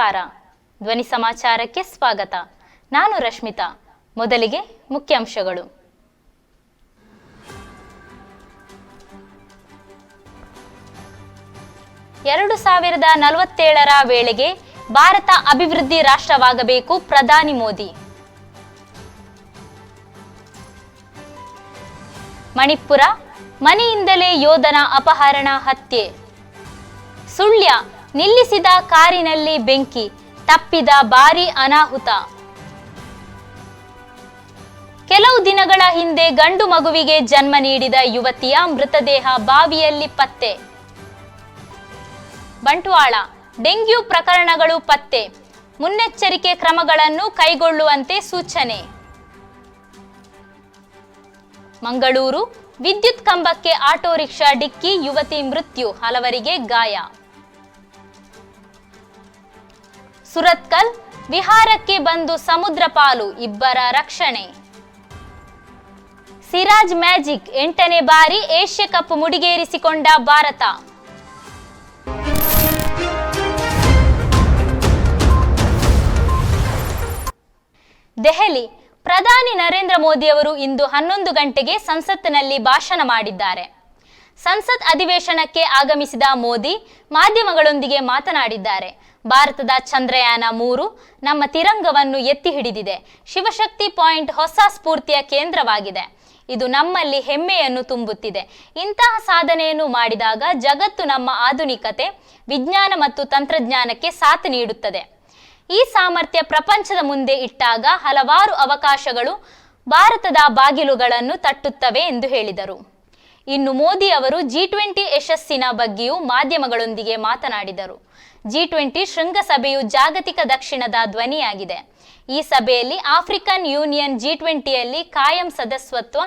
ನಮಸ್ಕಾರ. ಧ್ವನಿ ಸಮಾಚಾರಕ್ಕೆ ಸ್ವಾಗತ. ನಾನು ರಶ್ಮಿತಾ. ಮೊದಲಿಗೆ ಮುಖ್ಯಾಂಶಗಳು. ಎರಡು 2047ರ ವೇಳೆಗೆ ಭಾರತ ಅಭಿವೃದ್ಧಿ ರಾಷ್ಟ್ರವಾಗಬೇಕು, ಪ್ರಧಾನಿ ಮೋದಿ. ಮಣಿಪುರ, ಮನೆಯಿಂದಲೇ ಯೋಧನ ಅಪಹರಣ, ಹತ್ಯೆ. ಸುಳ್ಯ, ನಿಲ್ಲಿಸಿದ ಕಾರಿನಲ್ಲಿ ಬೆಂಕಿ, ತಪ್ಪಿದ ಭಾರೀ ಅನಾಹುತ. ಕೆಲವು ದಿನಗಳ ಹಿಂದೆ ಗಂಡು ಮಗುವಿಗೆ ಜನ್ಮ ನೀಡಿದ ಯುವತಿಯ ಮೃತದೇಹ ಬಾವಿಯಲ್ಲಿ ಪತ್ತೆ. ಬಂಟ್ವಾಳ, ಡೆಂಗ್ಯೂ ಪ್ರಕರಣಗಳು ಪತ್ತೆ, ಮುನ್ನೆಚ್ಚರಿಕೆ ಕ್ರಮಗಳನ್ನು ಕೈಗೊಳ್ಳುವಂತೆ ಸೂಚನೆ. ಮಂಗಳೂರು, ವಿದ್ಯುತ್ ಕಂಬಕ್ಕೆ ಆಟೋ ರಿಕ್ಷಾ ಡಿಕ್ಕಿ, ಯುವತಿ ಮೃತ್ಯು, ಹಲವರಿಗೆ ಗಾಯ. ಸುರತ್ಕಲ್, ವಿಹಾರಕ್ಕೆ ಬಂದು ಸಮುದ್ರ ಪಾಲು, ಇಬ್ಬರ ರಕ್ಷಣೆ. ಸಿರಾಜ್ ಮ್ಯಾಜಿಕ್, 8ನೇ ಬಾರಿ ಏಷ್ಯಾ ಕಪ್ ಮುಡಿಗೇರಿಸಿಕೊಂಡ ಭಾರತ. ದೆಹಲಿ, ಪ್ರಧಾನಿ ನರೇಂದ್ರ ಮೋದಿ ಅವರು ಇಂದು 11 ಗಂಟೆಗೆ ಸಂಸತ್ತಿನಲ್ಲಿ ಭಾಷಣ ಮಾಡಿದ್ದಾರೆ. ಸಂಸತ್ ಅಧಿವೇಶನಕ್ಕೆ ಆಗಮಿಸಿದ ಮೋದಿ ಮಾಧ್ಯಮಗಳೊಂದಿಗೆ ಮಾತನಾಡಿದ್ದಾರೆ. ಭಾರತದ ಚಂದ್ರಯಾನ 3 ನಮ್ಮ ತಿರಂಗವನ್ನು ಎತ್ತಿ ಹಿಡಿದಿದೆ. ಶಿವಶಕ್ತಿ ಪಾಯಿಂಟ್ ಹೊಸ ಸ್ಫೂರ್ತಿಯ ಕೇಂದ್ರವಾಗಿದೆ. ಇದು ನಮ್ಮಲ್ಲಿ ಹೆಮ್ಮೆಯನ್ನು ತುಂಬುತ್ತಿದೆ. ಇಂತಹ ಸಾಧನೆಯನ್ನು ಮಾಡಿದಾಗ ಜಗತ್ತು ನಮ್ಮ ಆಧುನಿಕತೆ, ವಿಜ್ಞಾನ ಮತ್ತು ತಂತ್ರಜ್ಞಾನಕ್ಕೆ ಸಾಥ್ ನೀಡುತ್ತದೆ. ಈ ಸಾಮರ್ಥ್ಯ ಪ್ರಪಂಚದ ಮುಂದೆ ಇಟ್ಟಾಗ ಹಲವಾರು ಅವಕಾಶಗಳು ಭಾರತದ ಬಾಗಿಲುಗಳನ್ನು ತಟ್ಟುತ್ತವೆ ಎಂದು ಹೇಳಿದರು. ಇನ್ನು ಮೋದಿ ಅವರು G20 ಯಶಸ್ಸಿನ ಬಗ್ಗೆಯೂ ಮಾಧ್ಯಮಗಳೊಂದಿಗೆ ಮಾತನಾಡಿದರು. G20 ಶೃಂಗಸಭೆಯು ಜಾಗತಿಕ ದಕ್ಷಿಣದ ಧ್ವನಿಯಾಗಿದೆ. ಈ ಸಭೆಯಲ್ಲಿ ಆಫ್ರಿಕನ್ ಯೂನಿಯನ್ G20ಯಲ್ಲಿ ಕಾಯಂ ಸದಸ್ಯತ್ವ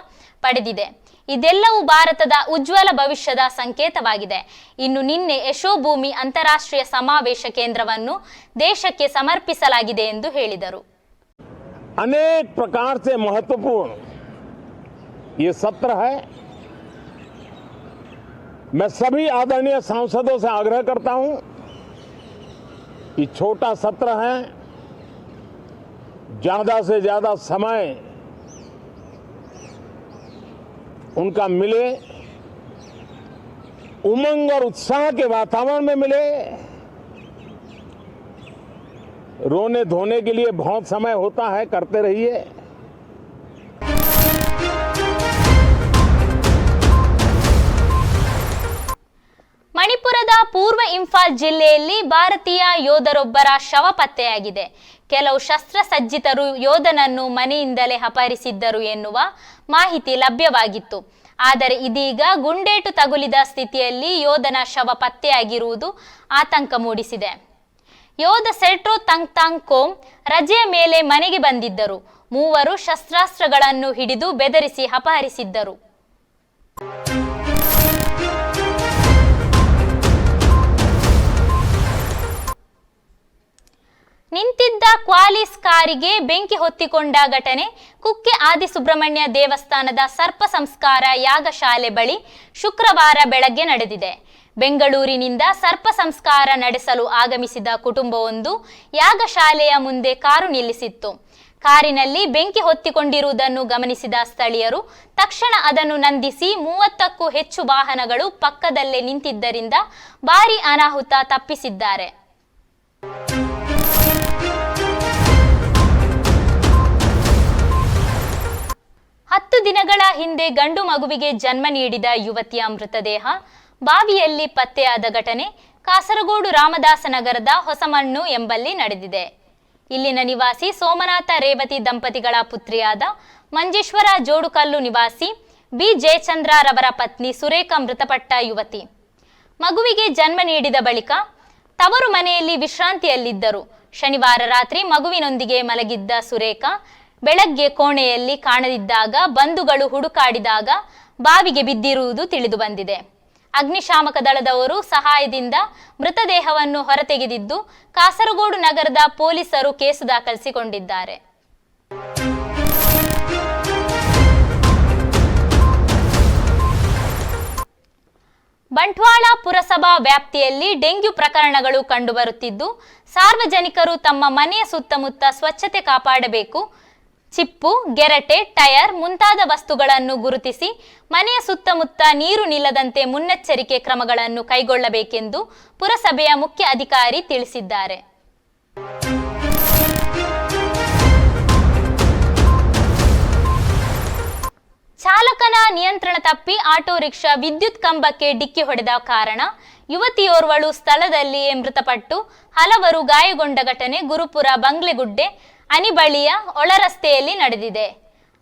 ಪಡೆದಿದೆ. ಇದೆಲ್ಲವೂ ಭಾರತದ ಉಜ್ವಲ ಭವಿಷ್ಯದ ಸಂಕೇತವಾಗಿದೆ. ಇನ್ನು ನಿನ್ನೆ ಯಶೋಭೂಮಿ ಅಂತಾರಾಷ್ಟ್ರೀಯ ಸಮಾವೇಶ ಕೇಂದ್ರವನ್ನು ದೇಶಕ್ಕೆ ಸಮರ್ಪಿಸಲಾಗಿದೆ ಎಂದು ಹೇಳಿದರು. अनेक प्रकार से महत्वपूर्ण ये सत्र है. मैं सभी आदरणीय सांसदों से आग्रह करता हूं कि छोटा सत्र है, ज्यादा से ज्यादा समय उनका मिले, उमंग और उत्साह के वातावरण में मिले. रोने धोने के लिए बहुत समय होता है, करते रहिए. ಮಣಿಪುರದ ಪೂರ್ವ ಇಂಫಾಲ್ ಜಿಲ್ಲೆಯಲ್ಲಿ ಭಾರತೀಯ ಯೋಧರೊಬ್ಬರ ಶವ ಪತ್ತೆಯಾಗಿದೆ. ಕೆಲವು ಶಸ್ತ್ರಸಜ್ಜಿತರು ಯೋಧನನ್ನು ಮನೆಯಿಂದಲೇ ಅಪಹರಿಸಿದ್ದರು ಎನ್ನುವ ಮಾಹಿತಿ ಲಭ್ಯವಾಗಿತ್ತು. ಆದರೆ ಇದೀಗ ಗುಂಡೇಟು ತಗುಲಿದ ಸ್ಥಿತಿಯಲ್ಲಿ ಯೋಧನ ಶವ ಪತ್ತೆಯಾಗಿರುವುದು ಆತಂಕ ಮೂಡಿಸಿದೆ. ಯೋಧ ಸೆಲ್ಟ್ರೋ ತಂಗ್ತಾಂಗ್ ಕೋಮ್ ರಜೆಯ ಮೇಲೆ ಮನೆಗೆ ಬಂದಿದ್ದರು. ಮೂವರು ಶಸ್ತ್ರಾಸ್ತ್ರಗಳನ್ನು ಹಿಡಿದು ಬೆದರಿಸಿ ಅಪಹರಿಸಿದ್ದರು. ನಿಂತಿದ್ದ ಕ್ವಾಲಿಸ್ ಕಾರಿಗೆ ಬೆಂಕಿ ಹೊತ್ತಿಕೊಂಡ ಘಟನೆ ಕುಕ್ಕೆ ಆದಿಸುಬ್ರಹ್ಮಣ್ಯ ದೇವಸ್ಥಾನದ ಸರ್ಪ ಸಂಸ್ಕಾರ ಯಾಗಶಾಲೆ ಬಳಿ ಶುಕ್ರವಾರ ಬೆಳಗ್ಗೆ ನಡೆದಿದೆ. ಬೆಂಗಳೂರಿನಿಂದ ಸರ್ಪ ಸಂಸ್ಕಾರ ನಡೆಸಲು ಆಗಮಿಸಿದ ಕುಟುಂಬವೊಂದು ಯಾಗಶಾಲೆಯ ಮುಂದೆ ಕಾರು ನಿಲ್ಲಿಸಿತ್ತು. ಕಾರಿನಲ್ಲಿ ಬೆಂಕಿ ಹೊತ್ತಿಕೊಂಡಿರುವುದನ್ನು ಗಮನಿಸಿದ ಸ್ಥಳೀಯರು ತಕ್ಷಣ ಅದನ್ನು ನಂದಿಸಿ 30ಕ್ಕೂ ಹೆಚ್ಚು ವಾಹನಗಳು ಪಕ್ಕದಲ್ಲೇ ನಿಂತಿದ್ದರಿಂದ ಭಾರೀ ಅನಾಹುತ ತಪ್ಪಿಸಿದ್ದಾರೆ. ಹತ್ತು ದಿನಗಳ ಹಿಂದೆ ಗಂಡು ಮಗುವಿಗೆ ಜನ್ಮ ನೀಡಿದ ಯುವತಿಯ ಮೃತದೇಹ ಬಾವಿಯಲ್ಲಿ ಪತ್ತೆಯಾದ ಘಟನೆ ಕಾಸರಗೋಡು ರಾಮದಾಸನಗರದ ಹೊಸಮಣ್ಣು ಎಂಬಲ್ಲಿ ನಡೆದಿದೆ. ಇಲ್ಲಿನ ನಿವಾಸಿ ಸೋಮನಾಥ ರೇವತಿ ದಂಪತಿಗಳ ಪುತ್ರಿಯಾದ ಮಂಜೇಶ್ವರ ಜೋಡುಕಲ್ಲು ನಿವಾಸಿ ಬಿ ಜಯಚಂದ್ರ ರವರ ಪತ್ನಿ ಸುರೇಖಾ ಮೃತಪಟ್ಟ ಯುವತಿ. ಮಗುವಿಗೆ ಜನ್ಮ ನೀಡಿದ ಬಳಿಕ ತವರು ಮನೆಯಲ್ಲಿ ವಿಶ್ರಾಂತಿಯಲ್ಲಿದ್ದರು. ಶನಿವಾರ ರಾತ್ರಿ ಮಗುವಿನೊಂದಿಗೆ ಮಲಗಿದ್ದ ಸುರೇಖಾ ಬೆಳಗ್ಗೆ ಕೋಣೆಯಲ್ಲಿ ಕಾಣದಿದ್ದಾಗ ಬಂಧುಗಳು ಹುಡುಕಾಡಿದಾಗ ಬಾವಿಗೆ ಬಿದ್ದಿರುವುದು ತಿಳಿದು ಬಂದಿದೆ. ಅಗ್ನಿಶಾಮಕ ದಳದವರು ಸಹಾಯದಿಂದ ಮೃತದೇಹವನ್ನು ಹೊರತೆಗೆದಿದ್ದು ಕಾಸರಗೋಡು ನಗರದ ಪೊಲೀಸರು ಕೇಸು ದಾಖಲಿಸಿಕೊಂಡಿದ್ದಾರೆ. ಬಂಟ್ವಾಳ ಪುರಸಭಾ ವ್ಯಾಪ್ತಿಯಲ್ಲಿ ಡೆಂಗ್ಯೂ ಪ್ರಕರಣಗಳು ಕಂಡುಬರುತ್ತಿದ್ದು, ಸಾರ್ವಜನಿಕರು ತಮ್ಮ ಮನೆಯ ಸುತ್ತಮುತ್ತ ಸ್ವಚ್ಛತೆ ಕಾಪಾಡಬೇಕು. ಚಿಪ್ಪು, ಗೆರಟೆ, ಟಯರ್ ಮುಂತಾದ ವಸ್ತುಗಳನ್ನು ಗುರುತಿಸಿ ಮನೆಯ ಸುತ್ತಮುತ್ತ ನೀರು ನಿಲ್ಲದಂತೆ ಮುನ್ನೆಚ್ಚರಿಕೆ ಕ್ರಮಗಳನ್ನು ಕೈಗೊಳ್ಳಬೇಕೆಂದು ಪುರಸಭೆಯ ಮುಖ್ಯ ಅಧಿಕಾರಿ ತಿಳಿಸಿದ್ದಾರೆ. ಚಾಲಕನ ನಿಯಂತ್ರಣ ತಪ್ಪಿ ಆಟೋ ರಿಕ್ಷಾ ವಿದ್ಯುತ್ ಕಂಬಕ್ಕೆ ಡಿಕ್ಕಿ ಹೊಡೆದ ಕಾರಣ ಯುವತಿಯೋರ್ವಳು ಸ್ಥಳದಲ್ಲಿಯೇ ಮೃತಪಟ್ಟು ಹಲವರು ಗಾಯಗೊಂಡ ಘಟನೆ ಗುರುಪುರ ಬಂಗ್ಲೆಗುಡ್ಡೆ ಅನಿಬಳಿಯ ಒಳರಸ್ತೆಯಲ್ಲಿ ನಡೆದಿದೆ.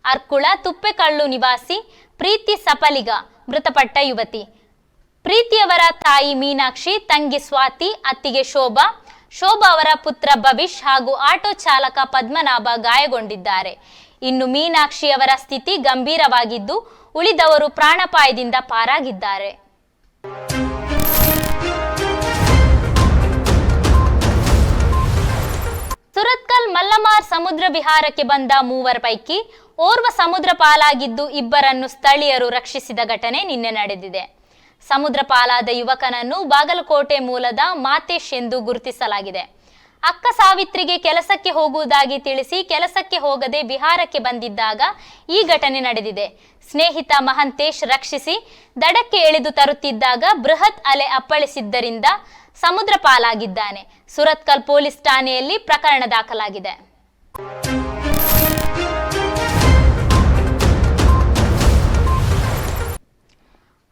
ಅರ್ಕುಳ ತುಪ್ಪೆಕಳ್ಳು ನಿವಾಸಿ ಪ್ರೀತಿ ಸಪಲಿಗ ಮೃತಪಟ್ಟ ಯುವತಿ. ಪ್ರೀತಿಯವರ ತಾಯಿ ಮೀನಾಕ್ಷಿ, ತಂಗಿ ಸ್ವಾತಿ, ಅತ್ತಿಗೆ ಶೋಭಾ ಅವರ ಪುತ್ರ ಭವಿಷ್ ಹಾಗೂ ಆಟೋ ಚಾಲಕ ಪದ್ಮನಾಭ ಗಾಯಗೊಂಡಿದ್ದಾರೆ. ಇನ್ನು ಮೀನಾಕ್ಷಿಯವರ ಸ್ಥಿತಿ ಗಂಭೀರವಾಗಿದ್ದು, ಉಳಿದವರು ಪ್ರಾಣಾಪಾಯದಿಂದ ಪಾರಾಗಿದ್ದಾರೆ. ಸುರತ್ಕಲ್ ಮಲ್ಲಮಾರ್ ಸಮುದ್ರ ವಿಹಾರಕ್ಕೆ ಬಂದ 3 ಪೈಕಿ ಓರ್ವ ಸಮುದ್ರ ಪಾಲಾಗಿದ್ದು, ಇಬ್ಬರನ್ನು ಸ್ಥಳೀಯರು ರಕ್ಷಿಸಿದ ಘಟನೆ ನಿನ್ನೆ ನಡೆದಿದೆ. ಸಮುದ್ರ ಪಾಲಾದ ಯುವಕನನ್ನು ಬಾಗಲಕೋಟೆ ಮೂಲದ ಮಾತೇಶ್ ಎಂದು ಗುರುತಿಸಲಾಗಿದೆ. ಅಕ್ಕ ಸಾವಿತ್ರಿಗೆ ಕೆಲಸಕ್ಕೆ ಹೋಗುವುದಾಗಿ ತಿಳಿಸಿ ಕೆಲಸಕ್ಕೆ ಹೋಗದೆ ವಿಹಾರಕ್ಕೆ ಬಂದಿದ್ದಾಗ ಈ ಘಟನೆ ನಡೆದಿದೆ. ಸ್ನೇಹಿತ ಮಹಂತೇಶ್ ರಕ್ಷಿಸಿ ದಡಕ್ಕೆ ಎಳೆದು ತರುತ್ತಿದ್ದಾಗ ಬೃಹತ್ ಅಲೆ ಅಪ್ಪಳಿಸಿದ್ದರಿಂದ ಸಮುದ್ರ ಪಾಲಾಗಿದ್ದಾನೆ. ಸುರತ್ಕಲ್ ಪೊಲೀಸ್ ಠಾಣೆಯಲ್ಲಿ ಪ್ರಕರಣ ದಾಖಲಾಗಿದೆ.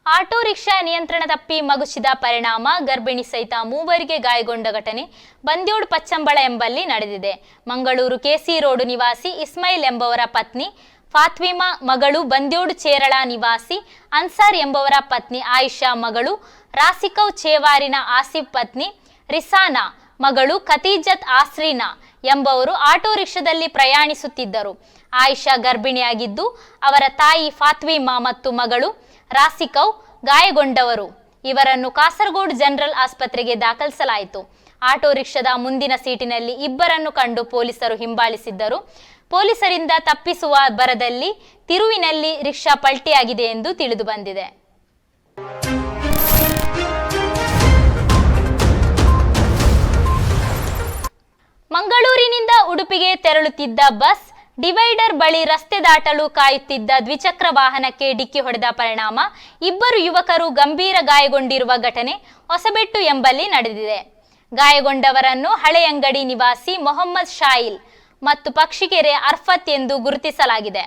ಆಟೋ ರಿಕ್ಷಾ ನಿಯಂತ್ರಣ ತಪ್ಪಿ ಮಗುಚಿದ ಪರಿಣಾಮ ಗರ್ಭಿಣಿ ಸಹಿತ 3 ಗಾಯಗೊಂಡ ಘಟನೆ ಬಂದ್ಯೋಡ್ ಪಚ್ಚಂಬಳ ಎಂಬಲ್ಲಿ ನಡೆದಿದೆ. ಮಂಗಳೂರು ಕೆಸಿ ರೋಡ್ ನಿವಾಸಿ ಇಸ್ಮಾಯಿಲ್ ಎಂಬವರ ಪತ್ನಿ ಫಾತ್ವಿಮಾ ಮಗಳು, ಬಂದ್ಯೋಡ್ ಚೇರಳ ನಿವಾಸಿ ಅನ್ಸಾರ್ ಎಂಬವರ ಪತ್ನಿ ಆಯಿಷಾ ಮಗಳು, ರಾಸಿಕೌ ಚೇವಾರಿನ ಆಸಿಫ್ ಪತ್ನಿ ರಿಸಾನಾ ಮಗಳು ಖತೀಜತ್ ಆಸ್ರೀನಾ ಎಂಬವರು ಆಟೋ ರಿಕ್ಷಾದಲ್ಲಿ ಪ್ರಯಾಣಿಸುತ್ತಿದ್ದರು. ಆಯಿಷಾ ಗರ್ಭಿಣಿಯಾಗಿದ್ದು, ಅವರ ತಾಯಿ ಫಾತ್ವಿಮಾ ಮತ್ತು ಮಗಳು ರಾಸಿಕೌ ಗಾಯಗೊಂಡವರು. ಇವರನ್ನು ಕಾಸರಗೋಡು ಜನರಲ್ ಆಸ್ಪತ್ರೆಗೆ ದಾಖಲಿಸಲಾಯಿತು. ಆಟೋ ರಿಕ್ಷಾದ ಮುಂದಿನ ಸೀಟಿನಲ್ಲಿ ಇಬ್ಬರನ್ನು ಕಂಡು ಪೊಲೀಸರು ಹಿಂಬಾಲಿಸಿದ್ದರು. ಪೊಲೀಸರಿಂದ ತಪ್ಪಿಸುವ ಭರದಲ್ಲಿ ತಿರುವಿನಲ್ಲಿ ರಿಕ್ಷಾ ಪಲ್ಟಿಯಾಗಿದೆ ಎಂದು ತಿಳಿದು ಬಂದಿದೆ. ಮಂಗಳೂರಿನಿಂದ ಉಡುಪಿಗೆ ತೆರಳುತ್ತಿದ್ದ ಬಸ್ ಡಿವೈಡರ್ ಬಳಿ ರಸ್ತೆ ದಾಟಲು ಕಾಯುತ್ತಿದ್ದ ದ್ವಿಚಕ್ರ ವಾಹನಕ್ಕೆ ಡಿಕ್ಕಿ ಹೊಡೆದ ಪರಿಣಾಮ ಇಬ್ಬರು ಯುವಕರು ಗಂಭೀರ ಗಾಯಗೊಂಡಿರುವ ಘಟನೆ ಹೊಸಬೆಟ್ಟು ಎಂಬಲ್ಲಿ ನಡೆದಿದೆ. ಗಾಯಗೊಂಡವರನ್ನು ಹಳೆಯಂಗಡಿ ನಿವಾಸಿ ಮೊಹಮ್ಮದ್ ಶಾಯಿಲ್ ಮತ್ತು ಪಕ್ಷಿಕೆರೆ ಅರ್ಫತ್ ಎಂದು ಗುರುತಿಸಲಾಗಿದೆ.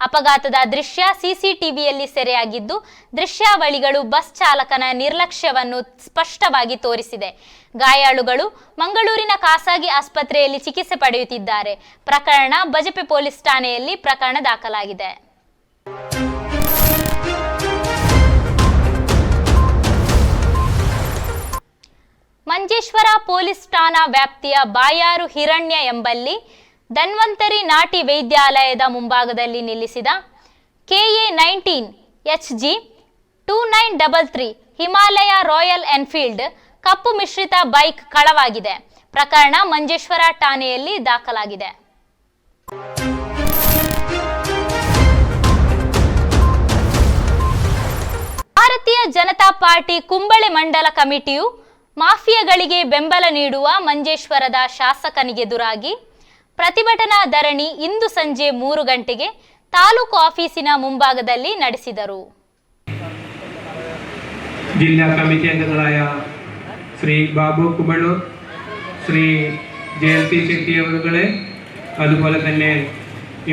ಅಪಘಾತದ ದೃಶ್ಯ ಸಿಸಿಟಿವಿಯಲ್ಲಿ ಸೆರೆಯಾಗಿದ್ದು, ದೃಶ್ಯಾವಳಿಗಳು ಬಸ್ ಚಾಲಕನ ನಿರ್ಲಕ್ಷ್ಯವನ್ನು ಸ್ಪಷ್ಟವಾಗಿ ತೋರಿಸಿದೆ. ಗಾಯಾಳುಗಳು ಮಂಗಳೂರಿನ ಖಾಸಗಿ ಆಸ್ಪತ್ರೆಯಲ್ಲಿ ಚಿಕಿತ್ಸೆ ಪಡೆಯುತ್ತಿದ್ದಾರೆ. ಪ್ರಕರಣ ಬಜಪೆ ಪೊಲೀಸ್ ಠಾಣೆಯಲ್ಲಿ ಪ್ರಕರಣ ದಾಖಲಾಗಿದೆ. ಮಂಜೇಶ್ವರ ಪೊಲೀಸ್ ಠಾಣಾ ವ್ಯಾಪ್ತಿಯ ಬಾಯಾರು ಹಿರಣ್ಯ ಎಂಬಲ್ಲಿ ಧನ್ವಂತರಿ ನಾಟಿ ವೈದ್ಯಾಲಯದ ಮುಂಭಾಗದಲ್ಲಿ ನಿಲ್ಲಿಸಿದ KA-19 HG 2933 Himalaya royal Enfield ಕಪ್ಪು ಮಿಶ್ರಿತ ಬೈಕ್ ಕಳವಾಗಿದೆ. ಪ್ರಕರಣ ಮಂಜೇಶ್ವರ ಠಾಣೆಯಲ್ಲಿ ದಾಖಲಾಗಿದೆ. ಭಾರತೀಯ ಜನತಾ ಪಾರ್ಟಿ ಕುಂಬಳೆ ಮಂಡಲ ಕಮಿಟಿಯು ಮಾಫಿಯಾಗಳಿಗೆ ಬೆಂಬಲ ನೀಡುವ ಮಂಜೇಶ್ವರದ ಶಾಸಕನಿಗೆದುರಾಗಿ ಪ್ರತಿಭಟನಾ ಧರಣಿ ಇಂದು ಸಂಜೆ 3 ಗಂಟೆಗೆ ತಾಲೂಕು ಆಫೀಸಿನ ಮುಂಭಾಗದಲ್ಲಿ ನಡೆಸಿದರು. ಜಿಲ್ಲಾ ಕಮಿಟಿ ಅಂಗಗಳಾದ ಶ್ರೀ ಬಾಬು ಕುಬಳು, ಶ್ರೀ ജയന്തി ശെട്ടി അവരുകളെ, അതുപോലെ തന്നെ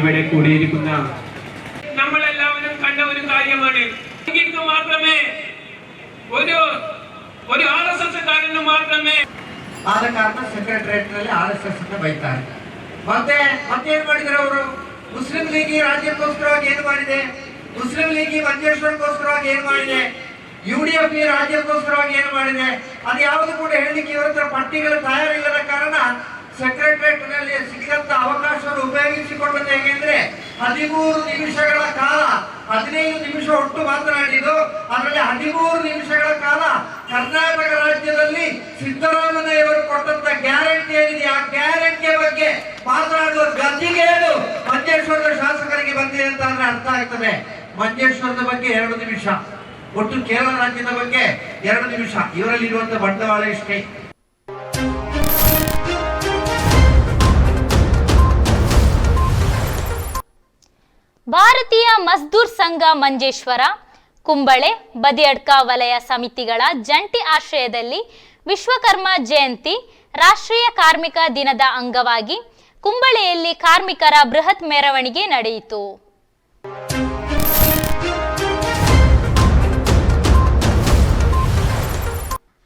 ഇവിടെ കൂടിയിരിക്കുന്ന നമ്മളെല്ലാവരും കണ്ട ഒരു കാര്യമാണ്. മാത്രമേ ഒരു RSS-കാരന് മാത്രമേ ಆದ ಕಾರಣ ಸೆಕ್ರೆಟರಿಯೇಟ್ ನಲ್ಲಿ RSS ಅನ್ನು ಬೈತಾರೆ. ಮತ್ತೇನು ಮಾಡಿದ್ರು ಅವರು? ಮುಸ್ಲಿಂ ಲೀಗ್ ರಾಜ್ಯಕ್ಕೋಸ್ಕರವಾಗಿ ಏನು ಮಾಡಿದೆ? ಮುಸ್ಲಿಂ ಲೀಗ್ ಮಂಜೇಶ್ವರಕ್ಕೋಸ್ಕರವಾಗಿ ಏನು ಮಾಡಿದೆ? UDF ರಾಜ್ಯಕ್ಕೋಸ್ಕರವಾಗಿ ಏನು ಮಾಡಿದೆ? ಅದು ಯಾವುದು ಕೂಡ ಹೇಳಲಿಕ್ಕೆ ಇವರ ಹತ್ರ ಪಟ್ಟಿಗಳು ತಯಾರಿಲ್ಲದ ಕಾರಣ ಸೆಕ್ರೆಟರಿಯೇಟ್ ನಲ್ಲಿ ಸಿಕ್ಕಂತ ಅವಕಾಶವನ್ನು ಉಪಯೋಗಿಸಿಕೊಂಡದ್ದು ಹೇಗೆಂದ್ರೆ 13 ನಿಮಿಷಗಳ ಕಾಲ 15 ನಿಮಿಷ ಒಟ್ಟು ಮಾತನಾಡಿದ್ದು, ಅದರಲ್ಲಿ 13 ನಿಮಿಷಗಳ ಕಾಲ ಕರ್ನಾಟಕ ರಾಜ್ಯದಲ್ಲಿ ಸಿದ್ದರಾಮಯ್ಯವರು ಕೊಟ್ಟಂತ ಗ್ಯಾರಂಟಿ ಏನಿದೆ ಆ ಗ್ಯಾರಂಟಿಯ ಬಗ್ಗೆ ಮಾತನಾಡುವ ಗದ್ದಿಗೆಯನ್ನು ಮಂಜೇಶ್ವರದ ಶಾಸಕರಿಗೆ ಬಂದಿದೆ ಅಂತ ಅಂದ್ರೆ ಅರ್ಥ ಆಗ್ತದೆ. ಮಂಜೇಶ್ವರದ ಬಗ್ಗೆ 2 ನಿಮಿಷ, ಒಟ್ಟು ಕೇರಳ ರಾಜ್ಯದ ಬಗ್ಗೆ 2 ನಿಮಿಷ. ಇವರಲ್ಲಿರುವಂತಹ ಬಂಡವಾಳ ಇಷ್ಟೇ. ಭಾರತೀಯ ಮಜ್ದೂರ್ ಸಂಘ ಮಂಜೇಶ್ವರ, ಕುಂಬಳೆ, ಬದಿಯಡ್ಕ ವಲಯ ಸಮಿತಿಗಳ ಜಂಟಿ ಆಶ್ರಯದಲ್ಲಿ ವಿಶ್ವಕರ್ಮ ಜಯಂತಿ ರಾಷ್ಟ್ರೀಯ ಕಾರ್ಮಿಕ ದಿನದ ಅಂಗವಾಗಿ ಕುಂಬಳೆಯಲ್ಲಿ ಕಾರ್ಮಿಕರ ಬೃಹತ್ ಮೆರವಣಿಗೆ ನಡೆಯಿತು.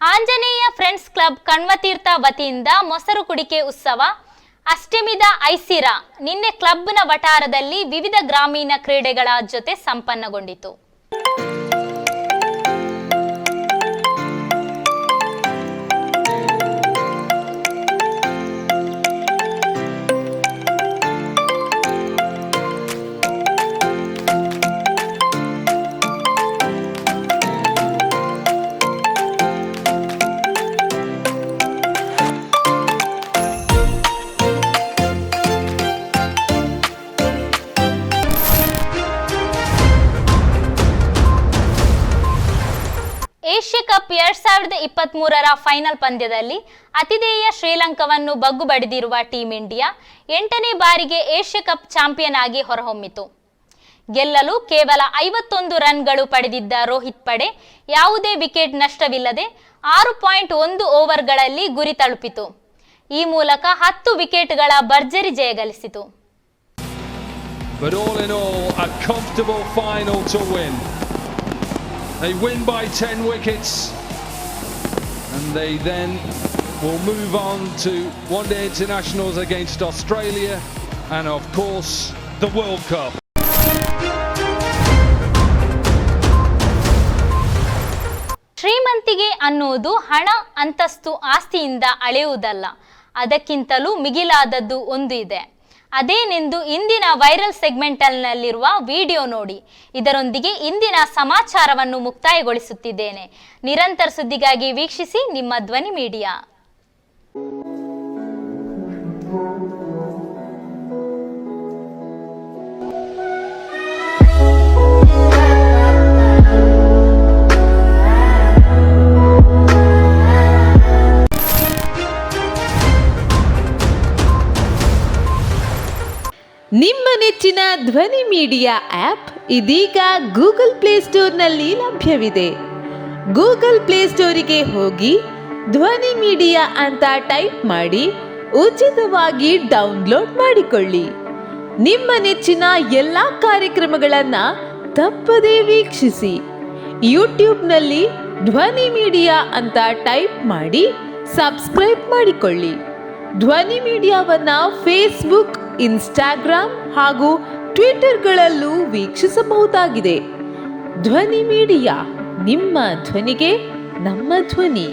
ಆಂಜನೇಯ ಫ್ರೆಂಡ್ಸ್ ಕ್ಲಬ್ ಕಣ್ವತೀರ್ಥ ವತಿಯಿಂದ ಮೊಸರು ಕುಡಿಕೆ ಉತ್ಸವ ಅಷ್ಟಮಿದ ಐಸಿರಾ ನಿನ್ನೆ ಕ್ಲಬ್ನ ವಟಾರದಲ್ಲಿ ವಿವಿಧ ಗ್ರಾಮೀಣ ಕ್ರೀಡೆಗಳ ಜೊತೆ ಸಂಪನ್ನಗೊಂಡಿತು. ಏಷ್ಯಾ ಕಪ್ 2023ರ ಫೈನಲ್ ಪಂದ್ಯದಲ್ಲಿ ಅತಿಥೇಯ ಶ್ರೀಲಂಕಾವನ್ನು ಬಗ್ಗು ಬಡಿದಿರುವ ಟೀಂ ಇಂಡಿಯಾ 8ನೇ ಬಾರಿಗೆ ಏಷ್ಯಾ ಕಪ್ ಚಾಂಪಿಯನ್ ಆಗಿ ಹೊರಹೊಮ್ಮಿತು. ಗೆಲ್ಲಲು ಕೇವಲ 51 ರನ್ಗಳು ಪಡೆದಿದ್ದ ರೋಹಿತ್ ಪಡೆ ಯಾವುದೇ ವಿಕೆಟ್ ನಷ್ಟವಿಲ್ಲದೆ 6.1 ಓವರ್ಗಳಲ್ಲಿ ಗುರಿ ತಲುಪಿತು. ಈ ಮೂಲಕ 10 ವಿಕೆಟ್ಗಳ ಭರ್ಜರಿ ಜಯ ಗಳಿಸಿತು. But all in all, a comfortable final to win. They win by 10 wickets and they then will move on to one-day internationals against Australia and of course the World Cup. ಶ್ರೀಮಂತಿಗೆ ಅನ್ನುವುದು ಹಣ, ಅಂತಸ್ತು, ಆಸ್ತಿಯಿಂದ ಅಳೆಯುವುದಲ್ಲ. ಅದಕ್ಕಿಂತಲೂ ಮಿಗಿಲಾದದ್ದು ಒಂದು ಇದೆ. ಅದೇನೆಂದು ಇಂದಿನ ವೈರಲ್ ಸೆಗ್ಮೆಂಟ್ನಲ್ಲಿರುವ ವಿಡಿಯೋ ನೋಡಿ. ಇದರೊಂದಿಗೆ ಇಂದಿನ ಸಮಾಚಾರವನ್ನು ಮುಕ್ತಾಯಗೊಳಿಸುತ್ತಿದ್ದೇನೆ. ನಿರಂತರ ಸುದ್ದಿಗಾಗಿ ವೀಕ್ಷಿಸಿ ನಿಮ್ಮ ಧ್ವನಿ ಮೀಡಿಯಾ. ನಿಮ್ಮ ನೆಚ್ಚಿನ ಧ್ವನಿ ಮೀಡಿಯಾ ಆ್ಯಪ್ ಇದೀಗ ಗೂಗಲ್ ಪ್ಲೇಸ್ಟೋರ್ನಲ್ಲಿ ಲಭ್ಯವಿದೆ. ಗೂಗಲ್ ಪ್ಲೇಸ್ಟೋರಿಗೆ ಹೋಗಿ ಧ್ವನಿ ಮೀಡಿಯಾ ಅಂತ ಟೈಪ್ ಮಾಡಿ ಉಚಿತವಾಗಿ ಡೌನ್ಲೋಡ್ ಮಾಡಿಕೊಳ್ಳಿ. ನಿಮ್ಮ ನೆಚ್ಚಿನ ಎಲ್ಲ ಕಾರ್ಯಕ್ರಮಗಳನ್ನು ತಪ್ಪದೇ ವೀಕ್ಷಿಸಿ. ಯೂಟ್ಯೂಬ್ನಲ್ಲಿ ಧ್ವನಿ ಮೀಡಿಯಾ ಅಂತ ಟೈಪ್ ಮಾಡಿ ಸಬ್ಸ್ಕ್ರೈಬ್ ಮಾಡಿಕೊಳ್ಳಿ. ಧ್ವನಿ ಮೀಡಿಯಾವನ್ನು ಫೇಸ್ಬುಕ್, ಇನ್ಸ್ಟಾಗ್ರಾಮ್ ಹಾಗೂ ಟ್ವಿಟರ್ಗಳಲ್ಲೂ ವೀಕ್ಷಿಸಬಹುದಾಗಿದೆ. ಧ್ವನಿ ಮೀಡಿಯಾ, ನಿಮ್ಮ ಧ್ವನಿಗೆ ನಮ್ಮ ಧ್ವನಿ.